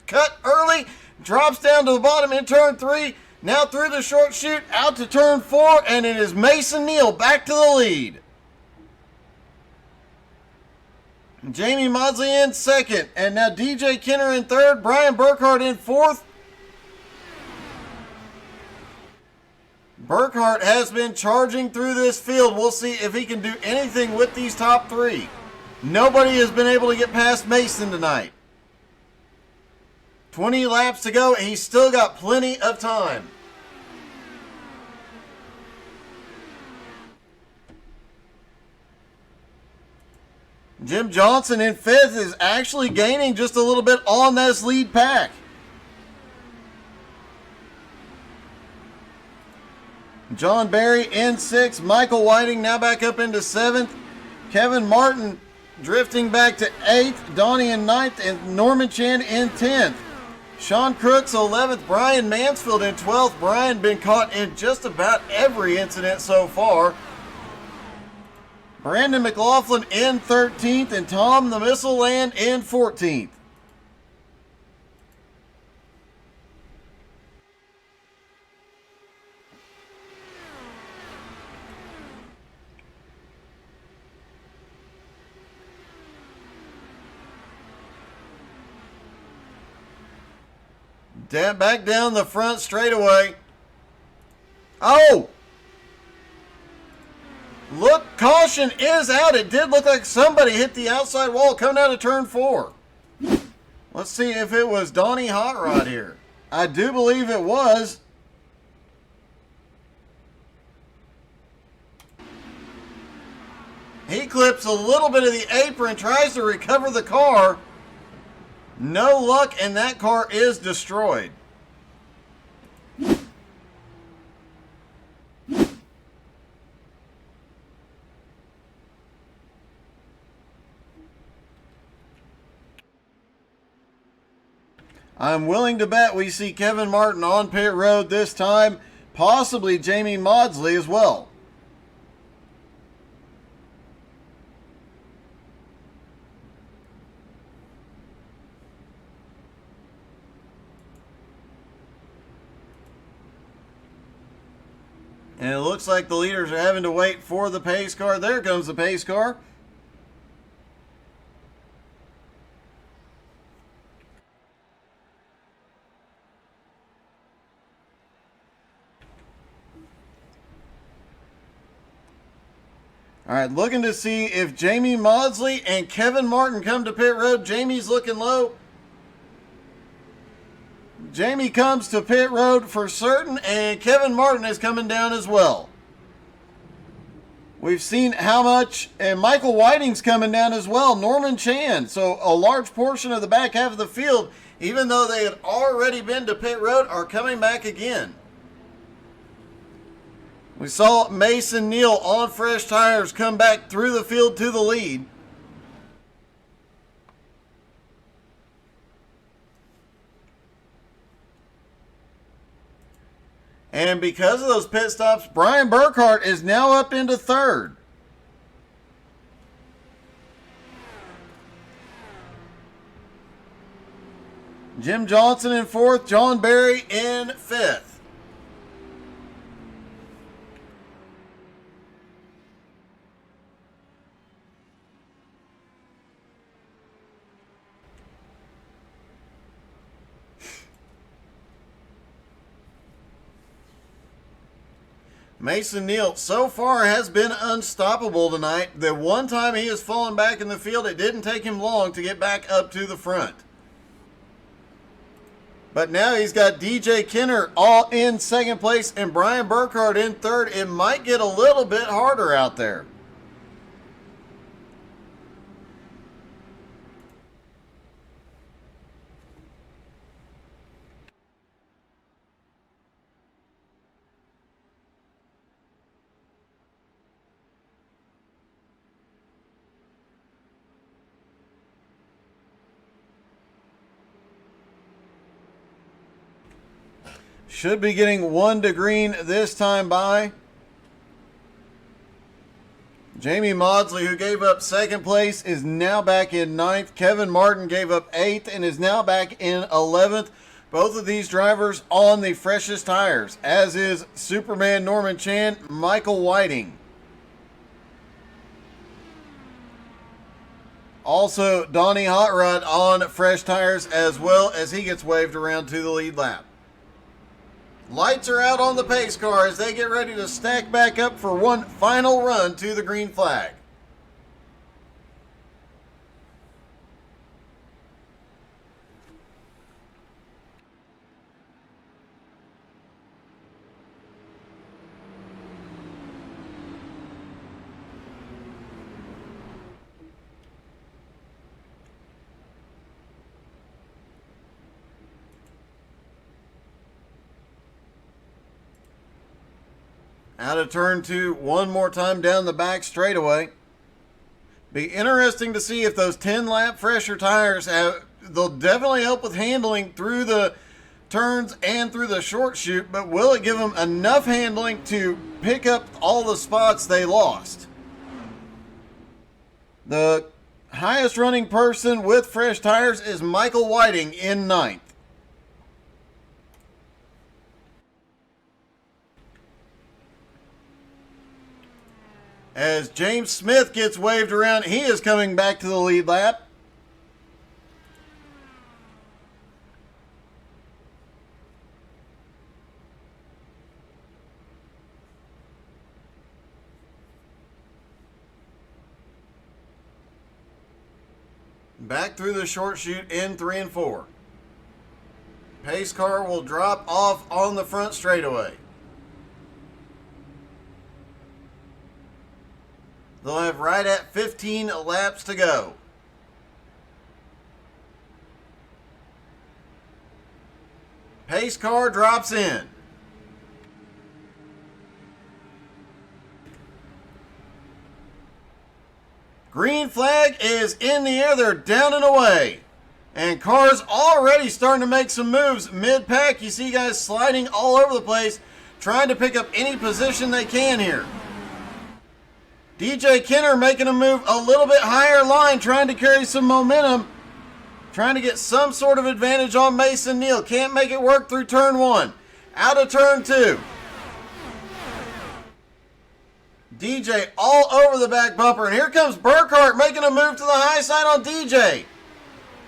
[SPEAKER 1] cut early, drops down to the bottom in turn 3. Now through the short chute, out to turn 4, and it is Mason Neal back to the lead. Jamie Maudsley in second, and now DJ Kenner in third, Brian Burkhart in fourth. Burkhart has been charging through this field. We'll see if he can do anything with these top 3. Nobody has been able to get past Mason tonight. 20 laps to go, and he's still got plenty of time. Jim Johnson in 5th is actually gaining just a little bit on this lead pack. John Barry in 6th. Michael Whiting now back up into 7th. Kevin Martin drifting back to 8th. Donnie in 9th. And Norman Chan in 10th. Sean Crooks 11th. Brian Mansfield in 12th. Brian been caught in just about every incident so far. Brandon McLaughlin in 13th. And Tom the Missile Land in 14th. Back down the front straightaway. Oh! Look, caution is out. It did look like somebody hit the outside wall coming out of turn 4. Let's see if it was Donnie Hot Rod here. I do believe it was. He clips a little bit of the apron, tries to recover the car. No luck, and that car is destroyed. I'm willing to bet we see Kevin Martin on pit road this time, possibly Jamie Maudsley as well. And it looks like the leaders are having to wait for the pace car. There comes the pace car. All right, looking to see if Jamie Maudsley and Kevin Martin come to pit road. Jamie's looking low. Jamie comes to pit road for certain, and Kevin Martin is coming down as well. We've seen how much, and Michael Whiting's coming down as well, Norman Chan. So a large portion of the back half of the field, even though they had already been to pit road, are coming back again. We saw Mason Neal on fresh tires come back through the field to the lead. And because of those pit stops, Brian Burkhart is now up into third. Jim Johnson in fourth, John Barry in fifth. Mason Neal so far has been unstoppable tonight. The one time he has fallen back in the field, it didn't take him long to get back up to the front. But now he's got DJ Kenner all in second place and Brian Burkhart in third. It might get a little bit harder out there. Should be getting one to green this time by. Jamie Maudsley, who gave up second place, is now back in ninth. Kevin Martin gave up eighth and is now back in 11th. Both of these drivers on the freshest tires, as is Superman Norman Chan, Michael Whiting. Also, Donnie Hot Rod on fresh tires as well, as he gets waved around to the lead lap. Lights are out on the pace car as they get ready to stack back up for one final run to the green flag. Out of turn two, one more time down the back straightaway. Be interesting to see if those 10-lap fresher tires they'll definitely help with handling through the turns and through the short chute, but will it give them enough handling to pick up all the spots they lost? The highest running person with fresh tires is Michael Whiting in ninth. As James Smith gets waved around, he is coming back to the lead lap. Back through the short chute in 3 and 4. Pace car will drop off on the front straightaway. They'll have right at 15 laps to go. Pace car drops in. Green flag is in the air. They're down and away. And cars already starting to make some moves mid-pack. You see guys sliding all over the place, trying to pick up any position they can here. DJ Kenner making a move a little bit higher line, trying to carry some momentum, trying to get some sort of advantage on Mason Neal. Can't make it work through turn one. Out of turn two. DJ all over the back bumper, and here comes Burkhart making a move to the high side on DJ.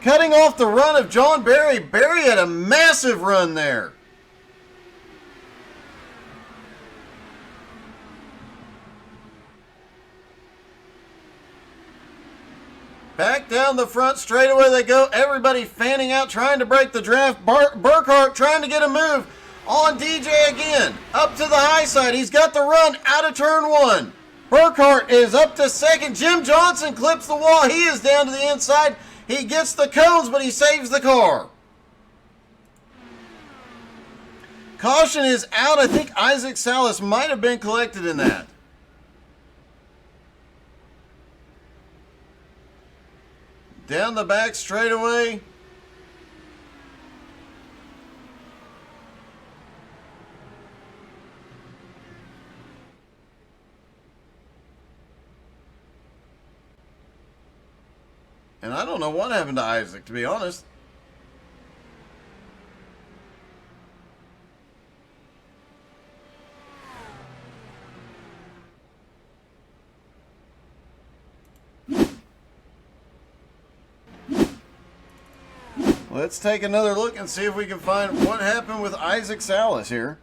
[SPEAKER 1] Cutting off the run of John Barry. Barry had a massive run there. Back down the front straightaway they go. Everybody fanning out, trying to break the draft. Burkhart trying to get a move on DJ again. Up to the high side. He's got the run out of turn one. Burkhart is up to second. Jim Johnson clips the wall. He is down to the inside. He gets the cones, but he saves the car. Caution is out. I think Isaac Salas might have been collected in that. Down the back straightaway. And I don't know what happened to Isaac, to be honest. Let's take another look and see if we can find what happened with Isaac Salas here.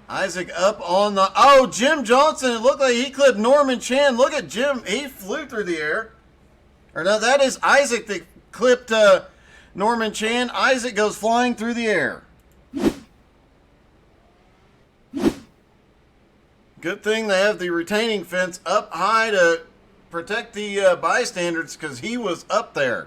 [SPEAKER 1] Isaac up on the... Oh, Jim Johnson. It looked like he clipped Norman Chan. Look at Jim. He flew through the air. Or no, that is Isaac that clipped Norman Chan. Isaac goes flying through the air. Good thing they have the retaining fence up high to protect the bystanders, because he was up there.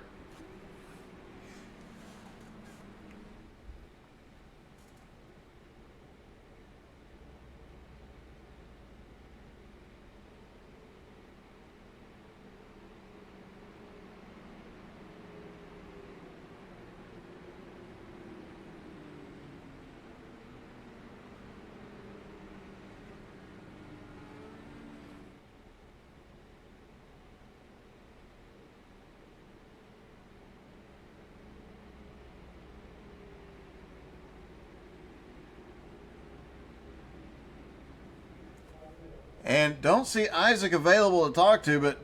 [SPEAKER 1] And don't see Isaac available to talk to, but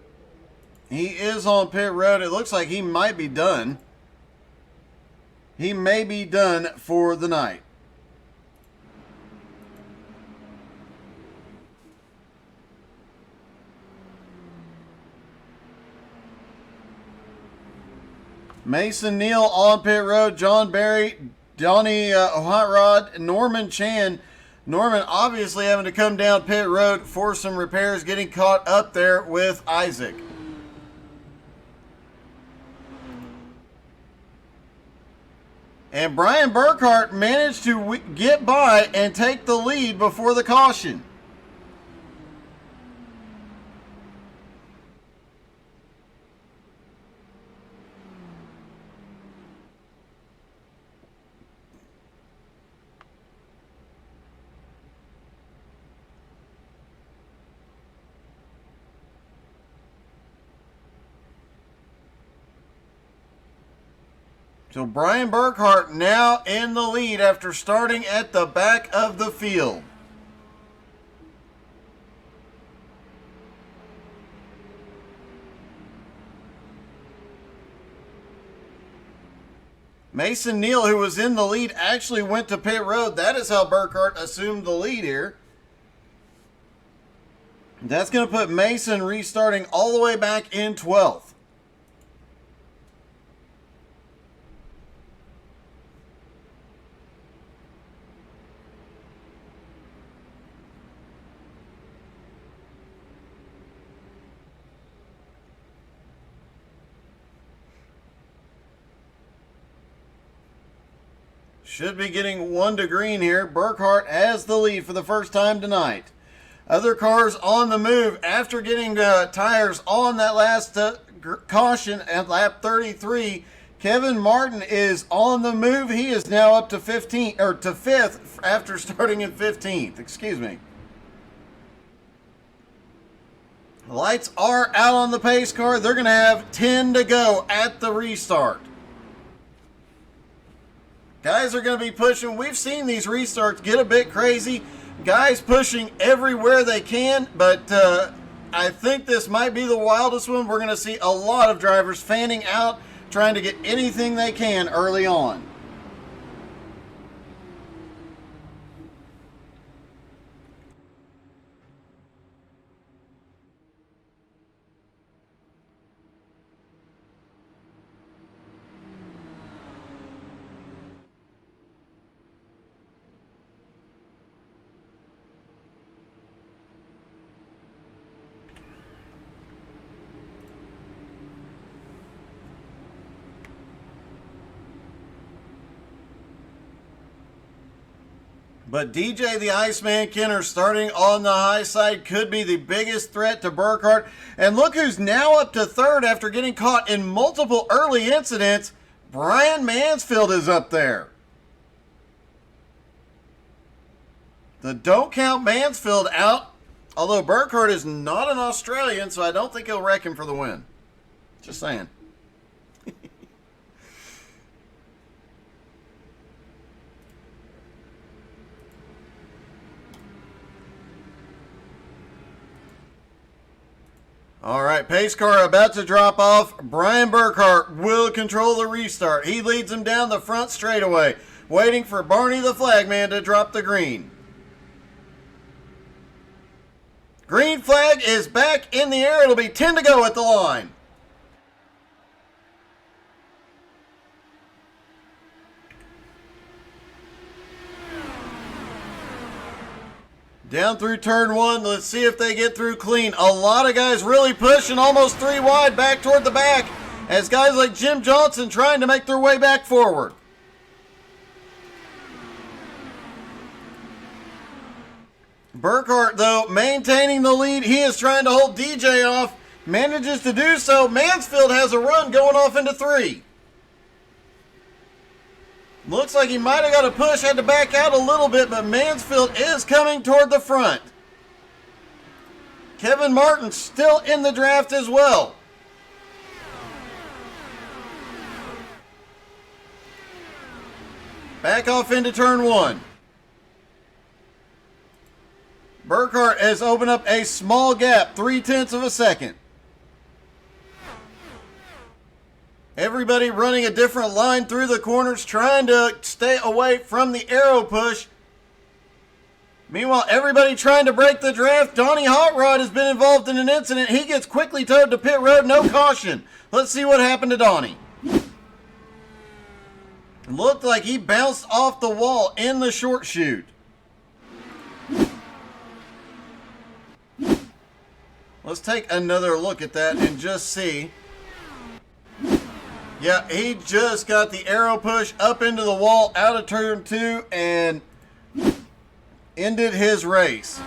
[SPEAKER 1] he is on pit road. It looks like he might be done. He may be done for the night. Mason Neal on pit road. John Barry, Donnie Hot Rod, Norman Chan. Norman obviously having to come down pit road for some repairs, getting caught up there with Isaac. And Brian Burkhart managed to get by and take the lead before the caution. So Brian Burkhart now in the lead after starting at the back of the field. Mason Neal, who was in the lead, actually went to pit road. That is how Burkhart assumed the lead here. That's going to put Mason restarting all the way back in 12th. Should be getting one to green here. Burkhart has the lead for the first time tonight. Other cars on the move after getting tires on that last caution at lap 33. Kevin Martin is on the move. He is now up to 5th after starting in 15th. Excuse me. Lights are out on the pace car. They're going to have 10 to go at the restart. Guys are going to be pushing. We've seen these restarts get a bit crazy. Guys pushing everywhere they can, but I think this might be the wildest one. We're going to see a lot of drivers fanning out, trying to get anything they can early on. But DJ the Iceman Kinner starting on the high side could be the biggest threat to Burkhart. And look who's now up to 3rd after getting caught in multiple early incidents. Brian Mansfield is up there. The don't count Mansfield out. Although Burkhart is not an Australian, so I don't think he'll wreck him for the win. Just saying. All right, pace car about to drop off. Brian Burkhart will control the restart. He leads him down the front straightaway, waiting for Barney the flagman to drop the green. Green flag is back in the air. It'll be 10 to go at the line. Down through turn 1. Let's see if they get through clean. A lot of guys really pushing, almost 3 wide back toward the back, as guys like Jim Johnson trying to make their way back forward. Burkhart, though, maintaining the lead. He is trying to hold DJ off. Manages to do so. Mansfield has a run going off into 3. Looks like he might have got a push, had to back out a little bit, but Mansfield is coming toward the front. Kevin Martin still in the draft as well. Back off into turn 1. Burkhart has opened up a small gap, 0.3 of a second. Everybody running a different line through the corners, trying to stay away from the arrow push. Meanwhile, everybody trying to break the draft. Donnie Hot Rod has been involved in an incident. He gets quickly towed to pit road, no caution. Let's see what happened to Donnie. It looked like he bounced off the wall in the short chute. Let's take another look at that and just see. Yeah, he just got the arrow push up into the wall out of turn 2 and ended his race.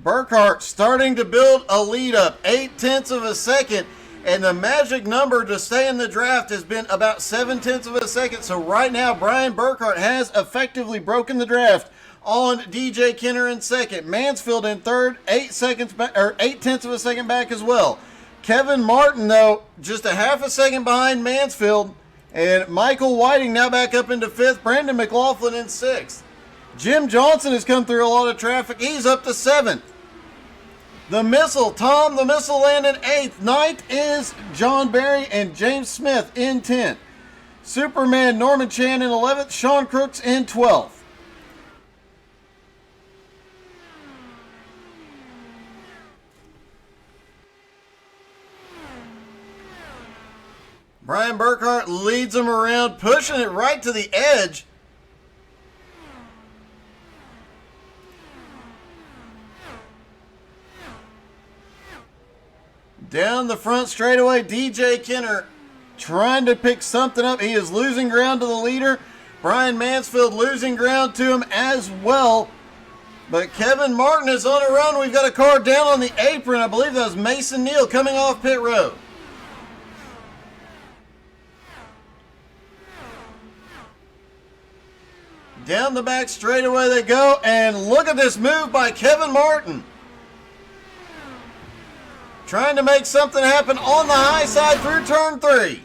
[SPEAKER 1] Burkhart starting to build a lead up, 0.8 of a second, and the magic number to stay in the draft has been about 0.7 of a second. So right now, Brian Burkhart has effectively broken the draft on DJ Kenner in second. Mansfield in third, 0.8 of a second back as well. Kevin Martin, though, just a half a second behind Mansfield. And Michael Whiting now back up into fifth. Brandon McLaughlin in sixth. Jim Johnson has come through a lot of traffic. He's up to seventh. The Missile, Tom the Missile landed eighth. Ninth is John Barry and James Smith in 10th. Superman Norman Chan in 11th. Sean Crooks in 12th. Brian Burkhart leads him around, pushing it right to the edge. Down the front straightaway, DJ Kenner trying to pick something up. He is losing ground to the leader. Brian Mansfield losing ground to him as well. But Kevin Martin is on a run. We've got a car down on the apron. I believe that was Mason Neal coming off pit road. Down the back straightaway they go, and look at this move by Kevin Martin. Trying to make something happen on the high side through turn 3.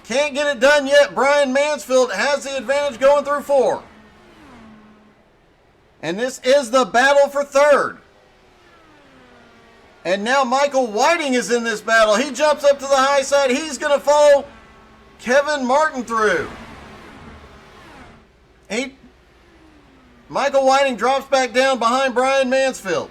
[SPEAKER 1] Can't get it done yet. Brian Mansfield has the advantage going through 4. And this is the battle for third. And now Michael Whiting is in this battle. He jumps up to the high side. He's going to follow Kevin Martin through. Michael Whiting drops back down behind Brian Mansfield.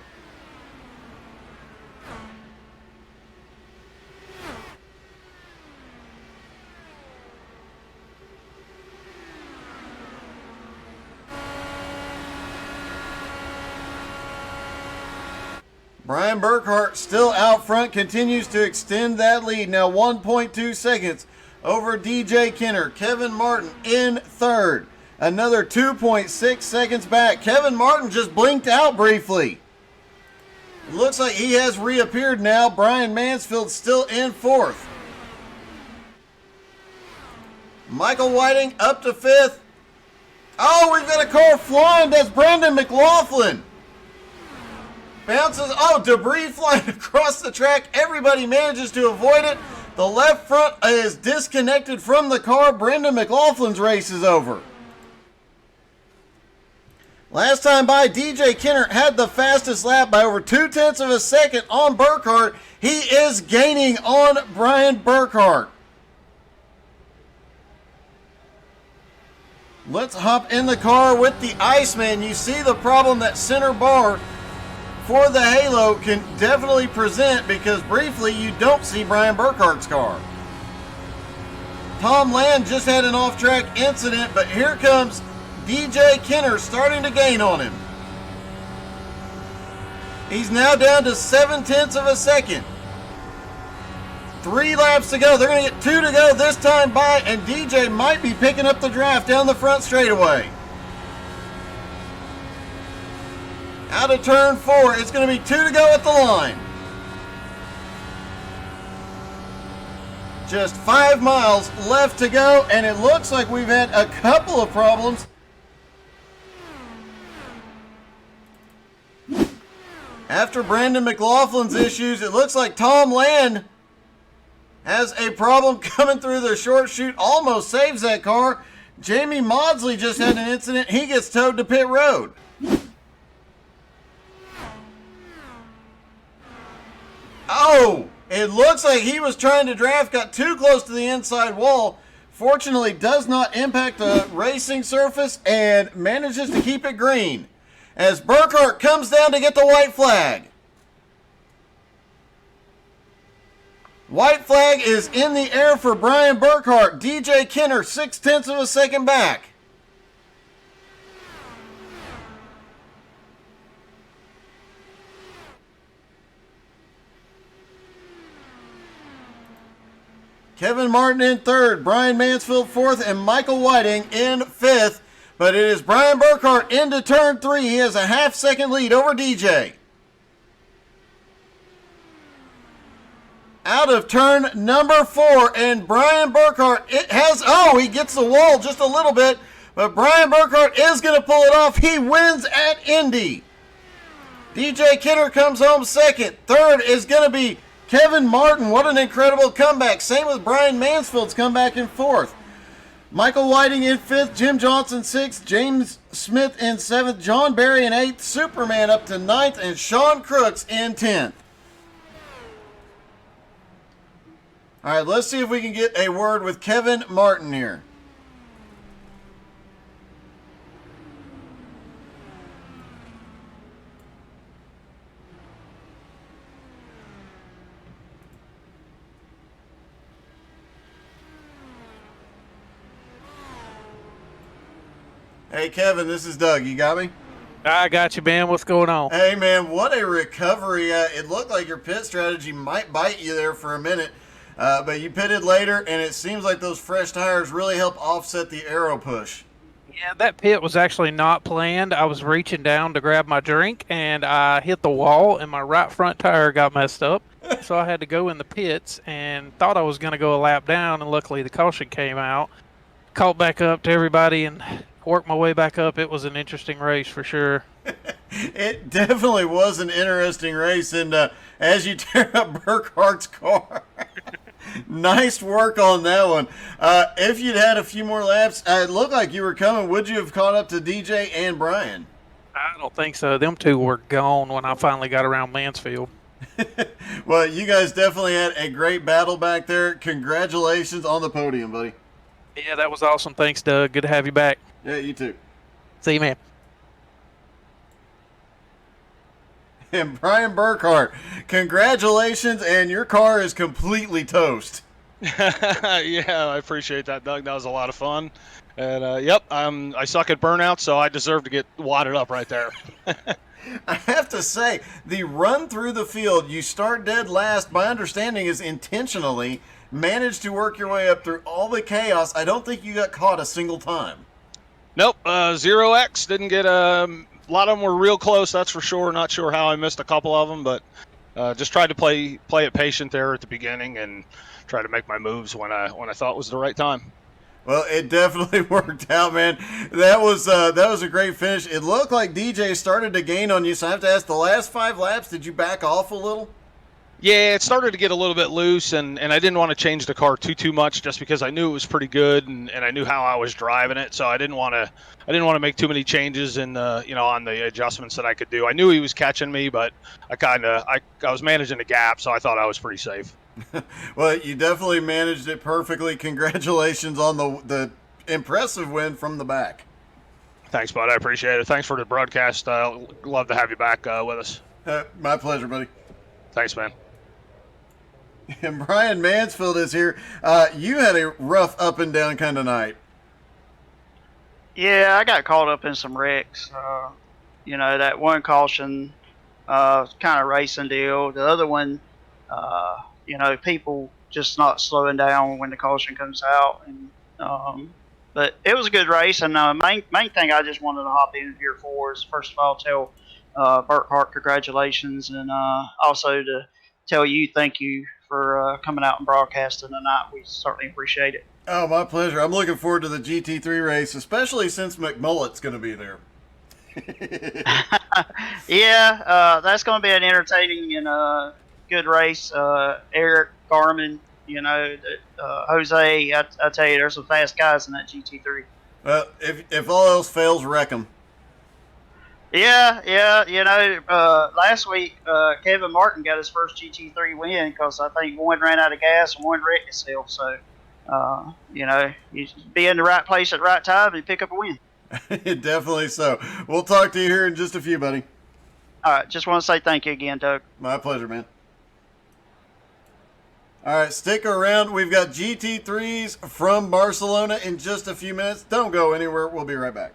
[SPEAKER 1] Brian Burkhart still out front, continues to extend that lead. Now 1.2 seconds over DJ Kenner. Kevin Martin in third. Another 2.6 seconds back. Kevin Martin just blinked out briefly. It looks like he has reappeared now. Brian Mansfield still in fourth. Michael Whiting up to fifth. Oh, we've got a car flying. That's Brandon McLaughlin. Bounces. Oh, debris flying across the track. Everybody manages to avoid it. The left front is disconnected from the car. Brandon McLaughlin's race is over. Last time by, DJ Kenner had the fastest lap by over 0.2 of a second on Burkhart. He is gaining on Brian Burkhart. Let's hop in the car with the Iceman. You see the problem that center bar for the Halo can definitely present, because briefly you don't see Brian Burkhart's car. Tom Land just had an off-track incident, but here comes DJ Kenner starting to gain on him. He's now down to 0.7 of a second. 3 laps to go. They're going to get 2 to go this time by, and DJ might be picking up the draft down the front straightaway. Out of turn 4, it's going to be 2 to go at the line. Just 5 miles left to go, and it looks like we've had a couple of problems. After Brandon McLaughlin's issues, it looks like Tom Land has a problem coming through the short chute. Almost saves that car. Jamie Maudsley just had an incident. He gets towed to pit road. Oh, it looks like he was trying to draft, got too close to the inside wall. Fortunately, does not impact the racing surface and manages to keep it green as Burkhart comes down to get the white flag. White flag is in the air for Brian Burkhart. DJ Kenner, 0.6 of a second back. Kevin Martin in third, Brian Mansfield fourth, and Michael Whiting in fifth. But it is Brian Burkhart into turn 3. He has a half-second lead over DJ. Out of turn number 4, and Brian Burkhart, he gets the wall just a little bit, but Brian Burkhart is going to pull it off. He wins at Indy. DJ Kidder comes home second. Third is going to be Kevin Martin. What an incredible comeback. Same with Brian Mansfield's comeback in fourth. Michael Whiting in fifth, Jim Johnson sixth, James Smith in seventh, John Barry in eighth, Superman up to ninth, and Sean Crooks in 10th. All right, let's see if we can get a word with Kevin Martin here. Hey, Kevin, this is Doug. You got me?
[SPEAKER 5] I got you, man. What's going on?
[SPEAKER 1] Hey, man, what a recovery. It looked like your pit strategy might bite you there for a minute, but you pitted later, and it seems like those fresh tires really help offset the aero push.
[SPEAKER 5] Yeah, that pit was actually not planned. I was reaching down to grab my drink, and I hit the wall, and my right front tire got messed up. So I had to go in the pits and thought I was going to go a lap down, and luckily the caution came out. Caught back up to everybody and worked my way back up. It was an interesting race for sure.
[SPEAKER 1] It definitely was an interesting race, and as you tear up Burkhart's car, nice work on that one. If you'd had a few more laps, it looked like you were coming. Would you have caught up to DJ and Brian?
[SPEAKER 5] I don't think so. Them two were gone when I finally got around Mansfield.
[SPEAKER 1] Well, you guys definitely had a great battle back there. Congratulations on the podium, buddy.
[SPEAKER 5] Yeah, that was awesome. Thanks, Doug. Good to have you back.
[SPEAKER 1] Yeah, you too.
[SPEAKER 5] See you, man.
[SPEAKER 1] And Brian Burkhart, congratulations, and your car is completely toast.
[SPEAKER 4] Yeah, I appreciate that, Doug. That was a lot of fun. And, yep, I suck at burnout, so I deserve to get wadded up right there.
[SPEAKER 1] I have to say, the run through the field, you start dead last, my understanding is intentionally, managed to work your way up through all the chaos. I don't think you got caught a single time.
[SPEAKER 4] Nope, 0X didn't get a lot of them were real close, that's for sure. Not sure how I missed a couple of them, but just tried to play it patient there at the beginning and try to make my moves when I thought was the right time.
[SPEAKER 1] Well, it definitely worked out, man. That was a great finish. It looked like DJ started to gain on you, so I have to ask, the last 5 laps, did you back off a little?
[SPEAKER 4] Yeah, it started to get a little bit loose, and I didn't want to change the car too much just because I knew it was pretty good and I knew how I was driving it, so I didn't want to make too many changes in on the adjustments that I could do. I knew he was catching me, but I was managing the gap, so I thought I was pretty safe.
[SPEAKER 1] Well, you definitely managed it perfectly. Congratulations on the impressive win from the back.
[SPEAKER 4] Thanks, bud. I appreciate it. Thanks for the broadcast. Love to have you back with us.
[SPEAKER 1] My pleasure, buddy.
[SPEAKER 4] Thanks, man.
[SPEAKER 1] And Brian Mansfield is here. You had a rough up and down kind of night.
[SPEAKER 3] Yeah, I got caught up in some wrecks. That one caution, kind of racing deal. The other one, people just not slowing down when the caution comes out. And but it was a good race. And main thing I just wanted to hop in here for is, first of all, tell Burkhart congratulations, and also to tell you thank you for coming out and broadcasting tonight. We certainly appreciate it.
[SPEAKER 1] Oh, my pleasure. I'm looking forward to the GT3 race, especially since McMullet's going to be there.
[SPEAKER 3] Yeah, that's going to be an entertaining and good race. Eric, Garmin, Jose, I tell you, there's some fast guys in that GT3.
[SPEAKER 1] If all else fails, wreck them.
[SPEAKER 3] Yeah. Last week Kevin Martin got his first GT3 win because I think one ran out of gas and one wrecked itself. So, you be in the right place at the right time and pick up a win.
[SPEAKER 1] Definitely so. We'll talk to you here in just a few, buddy.
[SPEAKER 3] All right, just want to say thank you again, Doug.
[SPEAKER 1] My pleasure, man. All right, stick around. We've got GT3s from Barcelona in just a few minutes. Don't go anywhere. We'll be right back.